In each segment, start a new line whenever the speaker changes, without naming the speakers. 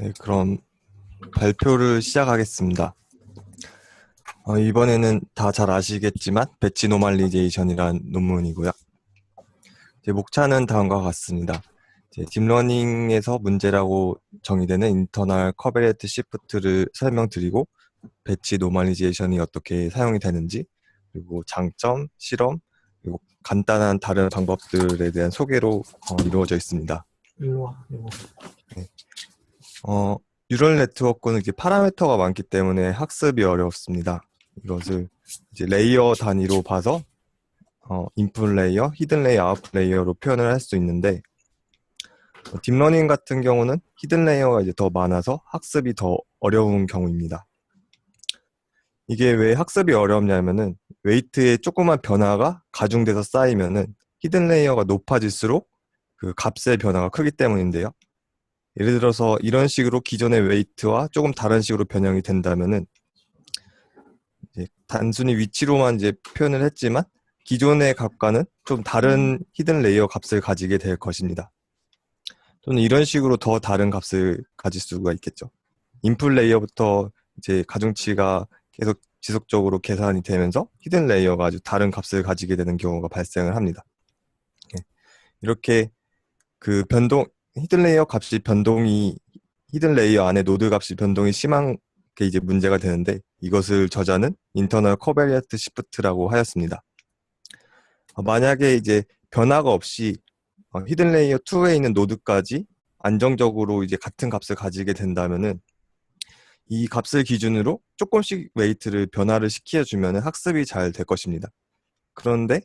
네, 그럼 발표를 시작하겠습니다. 이번에는 다 잘 아시겠지만 배치 노멀리제이션이란 논문이고요. 목차는 다음과 같습니다. 딥러닝에서 문제라고 정의되는 인터널 커베리어트 시프트를 설명드리고 배치 노멀리제이션이 어떻게 사용이 되는지, 그리고 장점, 실험, 그리고 간단한 다른 방법들에 대한 소개로 이루어져 있습니다.
일로 와, 이거.
네. 뉴럴 네트워크는 이제 파라미터가 많기 때문에 학습이 어렵습니다. 이것을 이제 레이어 단위로 봐서 인풋 레이어, 히든 레이어, 아웃풋 레이어로 표현을 할 수 있는데, 딥러닝 같은 경우는 히든 레이어가 이제 더 많아서 학습이 더 어려운 경우입니다. 이게 왜 학습이 어렵냐면은 웨이트의 조그만 변화가 가중돼서 쌓이면은 히든 레이어가 높아질수록 그 값의 변화가 크기 때문인데요. 예를 들어서 이런 식으로 기존의 웨이트와 조금 다른 식으로 변형이 된다면은 이제 단순히 위치로만 이제 표현을 했지만 기존의 값과는 좀 다른 히든 레이어 값을 가지게 될 것입니다. 또는 이런 식으로 더 다른 값을 가질 수가 있겠죠. 인풋 레이어부터 이제 가중치가 계속 지속적으로 계산이 되면서 히든 레이어가 아주 다른 값을 가지게 되는 경우가 발생을 합니다. 이렇게 그 히든 레이어 값이 변동이, 히든 레이어 안에 노드 값이 변동이 심한 게 이제 문제가 되는데, 이것을 저자는 인터널 코베리어트 시프트라고 하였습니다. 만약에 이제 변화가 없이 히든 레이어 2에 있는 노드까지 안정적으로 이제 같은 값을 가지게 된다면은 이 값을 기준으로 조금씩 웨이트를 변화를 시켜주면 학습이 잘 될 것입니다. 그런데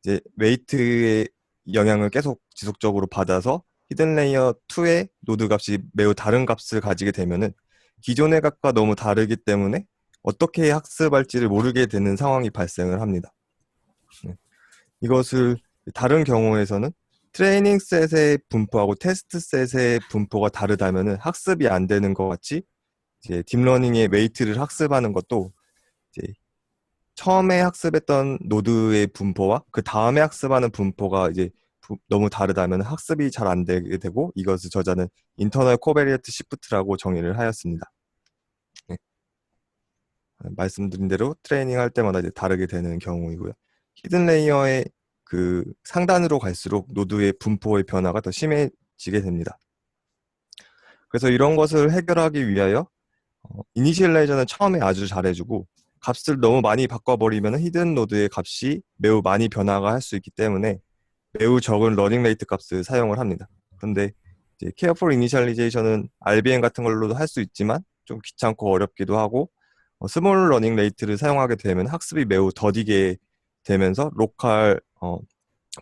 이제 웨이트의 영향을 계속 지속적으로 받아서 히든 레이어 2의 노드 값이 매우 다른 값을 가지게 되면은 기존의 값과 너무 다르기 때문에 어떻게 학습할지를 모르게 되는 상황이 발생을 합니다. 이것을 다른 경우에서는 트레이닝 셋의 분포하고 테스트 셋의 분포가 다르다면은 학습이 안 되는 것 같이 이제 딥러닝의 웨이트를 학습하는 것도 이제 처음에 학습했던 노드의 분포와 그 다음에 학습하는 분포가 이제 너무 다르다면 학습이 잘 안 되게 되고, 이것을 저자는 인터널 코베리어트 시프트라고 정의를 하였습니다. 네. 말씀드린 대로 트레이닝 할 때마다 이제 다르게 되는 경우이고요. 히든 레이어의 그 상단으로 갈수록 노드의 분포의 변화가 더 심해지게 됩니다. 그래서 이런 것을 해결하기 위하여 이니셜라이저는 처음에 아주 잘해주고 값을 너무 많이 바꿔버리면 히든 노드의 값이 매우 많이 변화가 할 수 있기 때문에 매우 적은 러닝 레이트 값을 사용을 합니다. 그런데 이제 케어풀 이니셜리제이션은 RBM 같은 걸로도 할 수 있지만 좀 귀찮고 어렵기도 하고, 스몰 러닝 레이트를 사용하게 되면 학습이 매우 더디게 되면서 로컬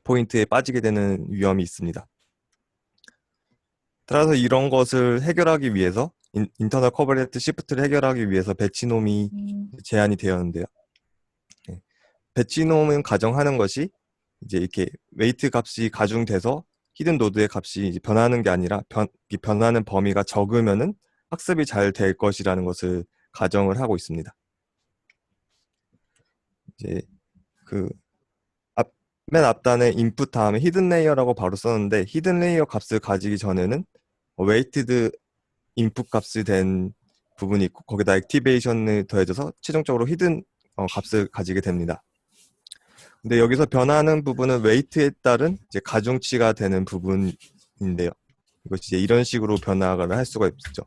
포인트에 빠지게 되는 위험이 있습니다. 따라서 이런 것을 해결하기 위해서 인터널 커버리어트 시프트를 해결하기 위해서 배치놈이 제안이 되었는데요. 네. 배치놈은 가정하는 것이 이제 이렇게 웨이트 값이 가중돼서 히든 노드의 값이 이제 변하는 게 아니라 변하는 범위가 적으면은 학습이 잘 될 것이라는 것을 가정을 하고 있습니다. 이제 그 맨 앞단에 인풋 다음에 히든 레이어라고 바로 썼는데, 히든 레이어 값을 가지기 전에는 웨이티드 인풋 값이 된 부분이 있고 거기다 액티베이션을 더해져서 최종적으로 히든 값을 가지게 됩니다. 근데 여기서 변하는 부분은 웨이트에 따른 이제 가중치가 되는 부분인데요. 이것이 이제 이런 식으로 변화를 할 수가 있죠.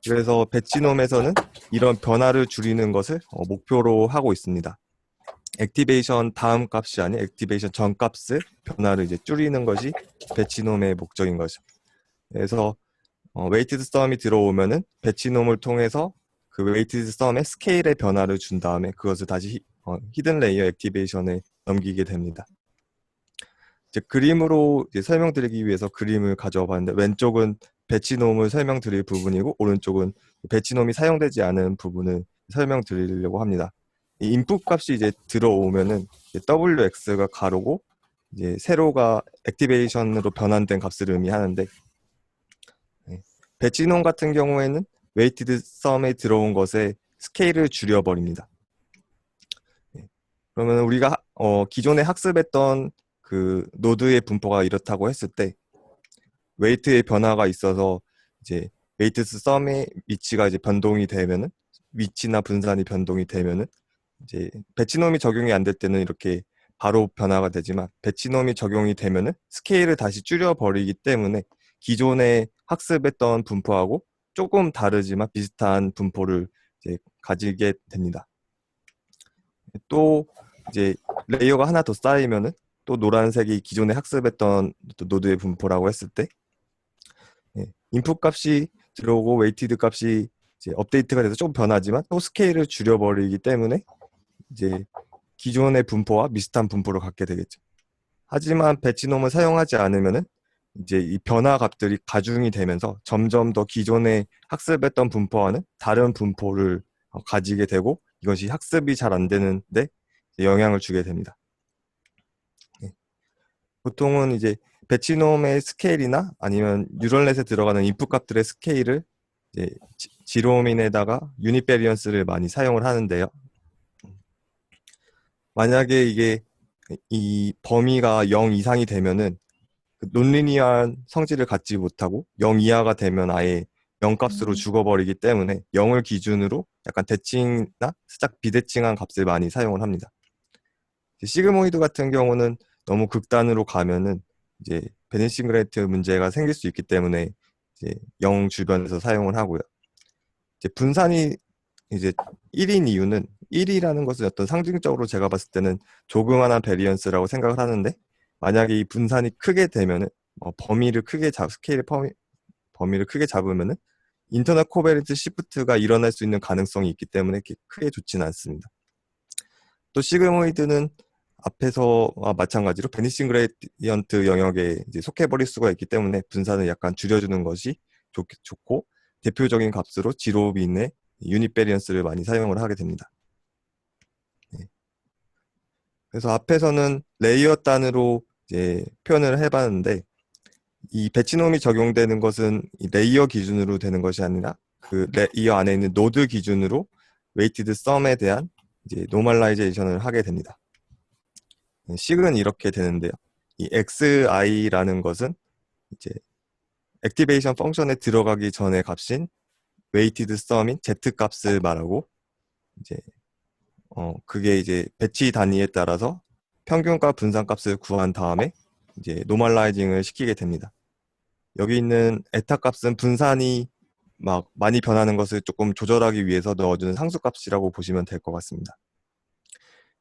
그래서 배치놈에서는 이런 변화를 줄이는 것을 목표로 하고 있습니다. 액티베이션 다음 값이 아닌 액티베이션 전 값을 변화를 이제 줄이는 것이 배치놈의 목적인 거죠. 그래서 웨이티드 썸이 들어오면은 배치놈을 통해서 그 웨이티드 썸의 스케일의 변화를 준 다음에 그것을 다시 히든 레이어 액티베이션에 넘기게 됩니다. 이제 그림으로 이제 설명드리기 위해서 그림을 가져와 봤는데, 왼쪽은 배치놈을 설명드릴 부분이고 오른쪽은 배치놈이 사용되지 않은 부분을 설명드리려고 합니다. 이 인풋 값이 이제 들어오면은 WX가 가로고 이제 세로가 액티베이션으로 변환된 값을 의미하는데, 배치놈 같은 경우에는 웨이티드 썸에 들어온 것에 스케일을 줄여버립니다. 그러면 우리가 기존에 학습했던 그 노드의 분포가 이렇다고 했을 때 웨이트의 변화가 있어서 이제 웨이트스 썸의 위치가 이제 변동이 되면은, 위치나 분산이 변동이 되면은 이제 배치놈이 적용이 안 될 때는 이렇게 바로 변화가 되지만, 배치놈이 적용이 되면은 스케일을 다시 줄여버리기 때문에 기존에 학습했던 분포하고 조금 다르지만 비슷한 분포를 이제 가지게 됩니다. 또 이제 레이어가 하나 더 쌓이면은 또 노란색이 기존에 학습했던 또 노드의 분포라고 했을 때, 인풋 값이 들어오고 웨이티드 값이 이제 업데이트가 돼서 조금 변하지만 또 스케일을 줄여버리기 때문에 이제 기존의 분포와 비슷한 분포를 갖게 되겠죠. 하지만 배치놈을 사용하지 않으면은 이제 이 변화 값들이 가중이 되면서 점점 더 기존에 학습했던 분포와는 다른 분포를 가지게 되고, 이것이 학습이 잘 안 되는데 영향을 주게 됩니다. 보통은 이제 배치놈의 스케일이나 아니면 뉴럴넷에 들어가는 인풋 값들의 스케일을 이제 지로민에다가 유닛 베리언스를 많이 사용을 하는데요. 만약에 이게 이 범위가 0 이상이 되면은 논리니어한 성질을 갖지 못하고 0 이하가 되면 아예 0 값으로 죽어버리기 때문에 0을 기준으로 약간 대칭이나 살짝 비대칭한 값을 많이 사용을 합니다. 시그모이드 같은 경우는 너무 극단으로 가면은 이제 베니싱 그레이트 문제가 생길 수 있기 때문에 이제 0 주변에서 사용을 하고요. 이제 분산이 이제 1인 이유는, 1이라는 것은 어떤 상징적으로 제가 봤을 때는 조그만한 베리언스라고 생각을 하는데, 만약에 이 분산이 크게 되면은 범위를 크게 스케일 범위를 크게 잡으면은 인터널 코베리언트 시프트가 일어날 수 있는 가능성이 있기 때문에 이렇게 크게 좋지는 않습니다. 또 시그모이드는 앞에서와 마찬가지로 베니싱 그레디언트 영역에 이제 속해버릴 수가 있기 때문에 분산을 약간 줄여주는 것이 좋고, 대표적인 값으로 지로빈의 유닛 베리언스를 많이 사용을 하게 됩니다. 그래서 앞에서는 레이어 단으로 이제 표현을 해봤는데, 이 배치놈이 적용되는 것은 이 레이어 기준으로 되는 것이 아니라 그 레이어 안에 있는 노드 기준으로 웨이티드 썸에 대한 이제 노멀라이제이션을 하게 됩니다. 식은 이렇게 되는데요. 이 xi라는 것은 이제 액티베이션 펑션에 들어가기 전에 값인 웨이티드 썸인 z 값을 말하고, 이제 그게 이제 배치 단위에 따라서 평균값 분산값을 구한 다음에 이제 노멀라이징을 시키게 됩니다. 여기 있는 에타 값은 분산이 막 많이 변하는 것을 조금 조절하기 위해서 넣어주는 상수값이라고 보시면 될 것 같습니다.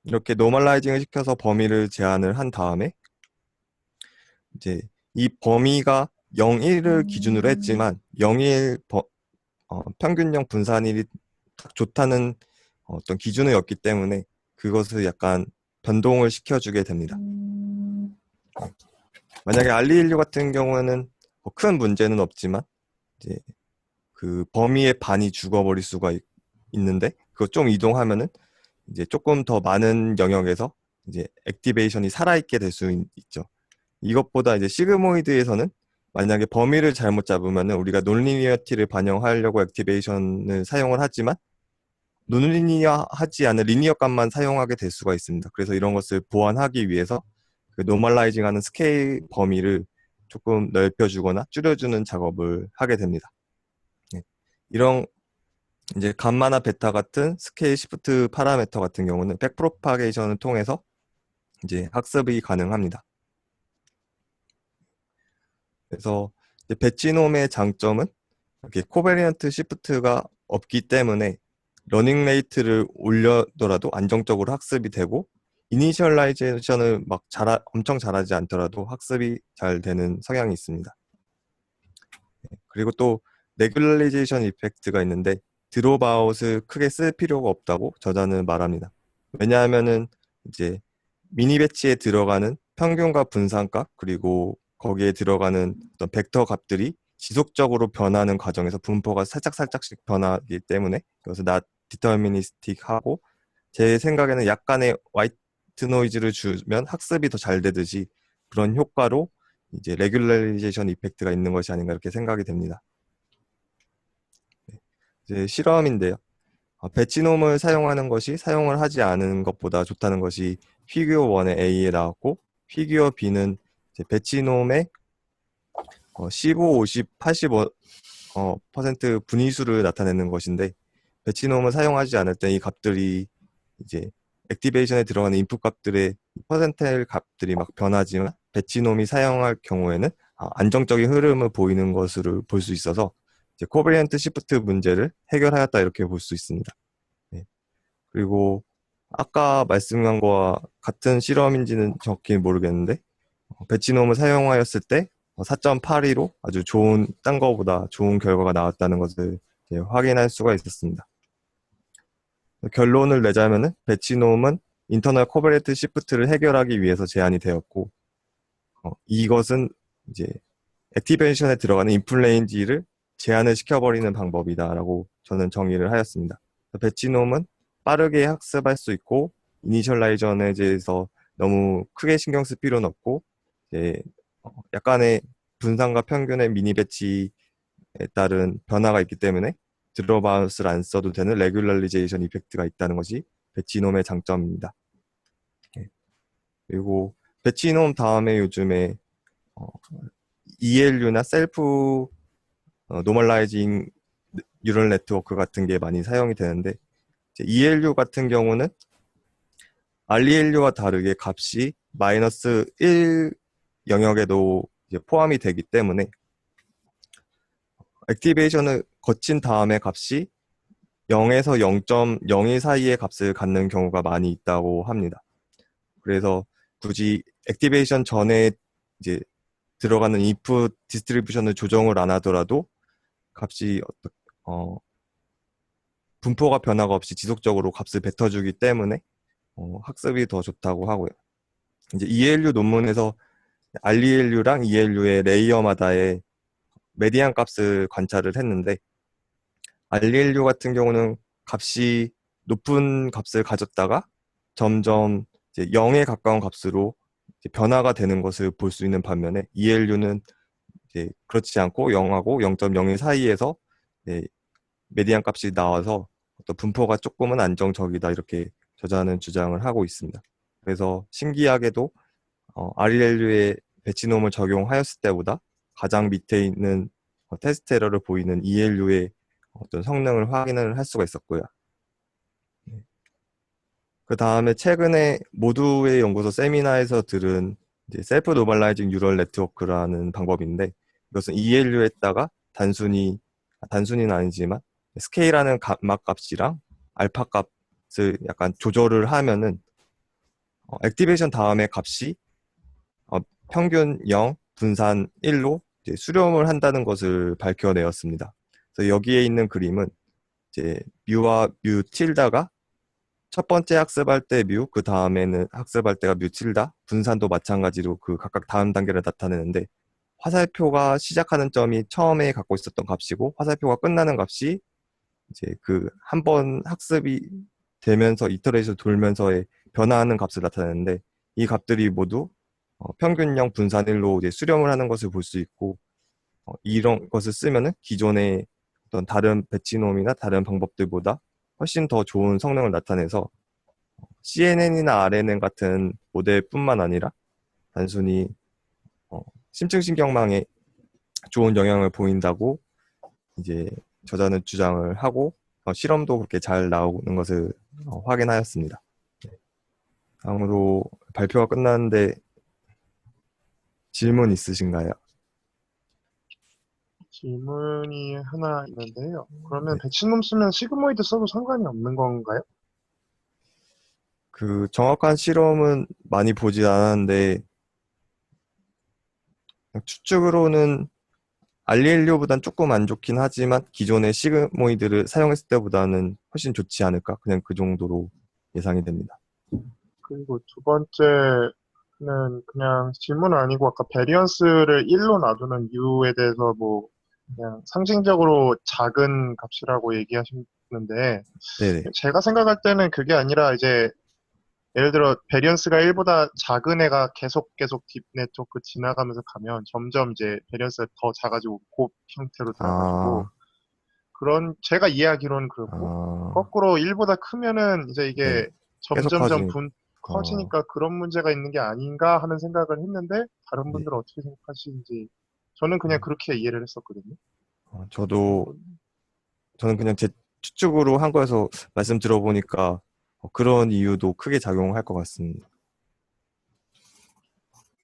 이렇게 노멀라이징을 시켜서 범위를 제한을 한 다음에 이제 이 범위가 0, 1을 기준으로 했지만 0, 1 평균형 분산일이 딱 좋다는 어떤 기준이었기 때문에 그것을 약간 변동을 시켜주게 됩니다. 만약에 알리1류 같은 경우에는 큰 문제는 없지만 이제 그 범위의 반이 죽어버릴 수가 있는데, 그거 좀 이동하면은 이제 조금 더 많은 영역에서 이제 액티베이션이 살아있게 될 수 있죠. 이것보다 이제 시그모이드에서는 만약에 범위를 잘못 잡으면은 우리가 논리니어티를 반영하려고 액티베이션을 사용을 하지만 논리니어하지 않은 리니어 값만 사용하게 될 수가 있습니다. 그래서 이런 것을 보완하기 위해서 그 노멀라이징하는 스케일 범위를 조금 넓혀주거나 줄여주는 작업을 하게 됩니다. 이런 이제 감마나 베타 같은 스케일 시프트 파라미터 같은 경우는 백프로파게이션을 통해서 이제 학습이 가능합니다. 그래서 이제 배치놈의 장점은 이렇게 코베리언트 시프트가 없기 때문에 러닝 레이트를 올려더라도 안정적으로 학습이 되고, 이니셜라이제이션을 막 엄청 잘하지 않더라도 학습이 잘 되는 성향이 있습니다. 그리고 또 레귤라이제이션 이펙트가 있는데, 드롭아웃을 크게 쓸 필요가 없다고 저자는 말합니다. 왜냐하면은 이제 미니 배치에 들어가는 평균값 분산값, 그리고 거기에 들어가는 어떤 벡터 값들이 지속적으로 변하는 과정에서 분포가 살짝씩 변하기 때문에 그것을 not deterministic하고, 제 생각에는 약간의 화이트 노이즈를 주면 학습이 더 잘 되듯이 그런 효과로 이제 레귤라이제이션 이펙트가 있는 것이 아닌가 이렇게 생각이 됩니다. 이제 실험인데요. 배치놈을 사용하는 것이 사용을 하지 않은 것보다 좋다는 것이 피규어 1의 A에 나왔고, 피규어 B는 이제 배치놈의 15, 50, 85 퍼센트 분위수를 나타내는 것인데 배치놈을 사용하지 않을 때 이 값들이 이제 액티베이션에 들어가는 인풋 값들의 퍼센텔 값들이 막 변하지만 배치놈이 사용할 경우에는 안정적인 흐름을 보이는 것으로 볼 수 있어서 이제 코베리언트 시프트 문제를 해결하였다 이렇게 볼 수 있습니다. 네. 그리고 아까 말씀한 거와 같은 실험인지는 정확히 모르겠는데 배치놈을 사용하였을 때 4.82로 아주 좋은 딴 거보다 좋은 결과가 나왔다는 것을 이제 확인할 수가 있었습니다. 결론을 내자면은 배치놈은 인터널 코베레트 시프트를 해결하기 위해서 제안이 되었고 이것은 이제 액티베이션에 들어가는 인플레인지를 제한을 시켜버리는 방법이다라고 저는 정의를 하였습니다. 배치놈은 빠르게 학습할 수 있고 이니셜라이전에 대해서 너무 크게 신경 쓸 필요는 없고 이제 약간의 분산과 평균의 미니 배치에 따른 변화가 있기 때문에 드롭아웃을 안 써도 되는 레귤러리제이션 이펙트가 있다는 것이 배치놈의 장점입니다. 그리고 배치놈 다음에 요즘에 ELU나 셀프 노멀라이징 뉴럴 네트워크 같은 게 많이 사용이 되는데 ELU 같은 경우는 ReLU와 다르게 값이 마이너스 1 영역에도 이제 포함이 되기 때문에 액티베이션을 거친 다음에 값이 0에서 0.02 사이의 값을 갖는 경우가 많이 있다고 합니다. 그래서 굳이 액티베이션 전에 이제 들어가는 input 디스트리뷰션을 조정을 안 하더라도 값이 분포가 변화가 없이 지속적으로 값을 뱉어주기 때문에 학습이 더 좋다고 하고요. 이제 ELU 논문에서 ReLU랑 ELU의 레이어마다의 메디안 값을 관찰을 했는데 ReLU 같은 경우는 값이 높은 값을 가졌다가 점점 이제 0에 가까운 값으로 이제 변화가 되는 것을 볼 수 있는 반면에 ELU는 이제 그렇지 않고 0하고 0.01 사이에서 메디안 값이 나와서 어떤 분포가 조금은 안정적이다 이렇게 저자는 주장을 하고 있습니다. 그래서 신기하게도 ReLU에 배치놈을 적용하였을 때보다 가장 밑에 있는 테스트 에러를 보이는 ELU의 어떤 성능을 확인을 할 수가 있었고요. 그 다음에 최근에 모두의 연구소 세미나에서 들은 이제 셀프 노멀라이징 뉴럴 네트워크라는 방법인데 이것은 ELU에다가 단순히는 아니지만 스케일하는 막 값이랑 알파 값을 약간 조절을 하면은 액티베이션 다음에 값이 평균 0, 분산 1로 이제 수렴을 한다는 것을 밝혀내었습니다. 그래서 여기에 있는 그림은 이제 뮤와 뮤 틸다가 첫 번째 학습할 때 뮤, 그 다음에는 학습할 때가 뮤 틸다, 분산도 마찬가지로 그 각각 다음 단계를 나타내는데 화살표가 시작하는 점이 처음에 갖고 있었던 값이고 화살표가 끝나는 값이 이제 그 한 번 학습이 되면서 이터레이션 돌면서의 변화하는 값을 나타내는데 이 값들이 모두 평균형 분산 1로 이제 수렴을 하는 것을 볼 수 있고 이런 것을 쓰면은 기존의 어떤 다른 배치놈이나 다른 방법들보다 훨씬 더 좋은 성능을 나타내서 CNN이나 RNN 같은 모델뿐만 아니라 단순히 심층신경망에 좋은 영향을 보인다고 이제 저자는 주장을 하고 실험도 그렇게 잘 나오는 것을 확인하였습니다. 다음으로 발표가 끝났는데 질문 있으신가요?
질문이 하나 있는데요. 그러면
네.
배치놈 쓰면 시그모이드 써도 상관이 없는 건가요?
그 정확한 실험은 많이 보지 않았는데 추측으로는 알리엘리오보단 조금 안 좋긴 하지만 기존의 시그모이드를 사용했을 때보다는 훨씬 좋지 않을까? 그냥 그 정도로 예상이 됩니다.
그리고 두 번째는 그냥 질문은 아니고 아까 베리언스를 1로 놔두는 이유에 대해서 뭐 그냥 상징적으로 작은 값이라고 얘기하셨는데
네네.
제가 생각할 때는 그게 아니라 이제 예를 들어 베리언스가 1보다 작은 애가 계속 딥 네트워크 지나가면서 가면 점점 이제 베리언스가 더 작아지고 곱 형태로 돼가지고
아,
그런 제가 이해하기로는 그렇고
아,
거꾸로 1보다 크면은 이제
네.
이게
계속
점점점
커지니까.
커지니까 그런 문제가 있는 게 아닌가 하는 생각을 했는데 다른
네.
분들은 어떻게 생각하시는지 저는 그냥 그렇게 이해를 했었거든요.
저는 그냥 제 추측으로 한 거여서 말씀 들어보니까 그런 이유도 크게 작용할 것 같습니다.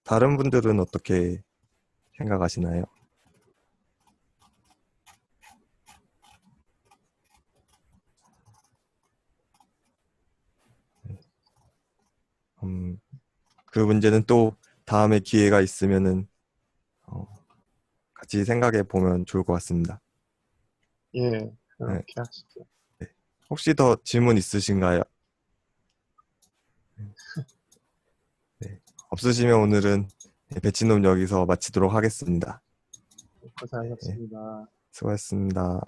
다른 분들은 어떻게 생각하시나요? 음, 그 문제는 또 다음에 기회가 있으면은 어, 같이 생각해 보면 좋을 것 같습니다.
예,
네,
그렇게 하시죠.
네. 혹시 더 질문 있으신가요? 네. 없으시면 오늘은 배치놈 여기서 마치도록 하겠습니다. 네,
고생하셨습니다.
수고하셨습니다.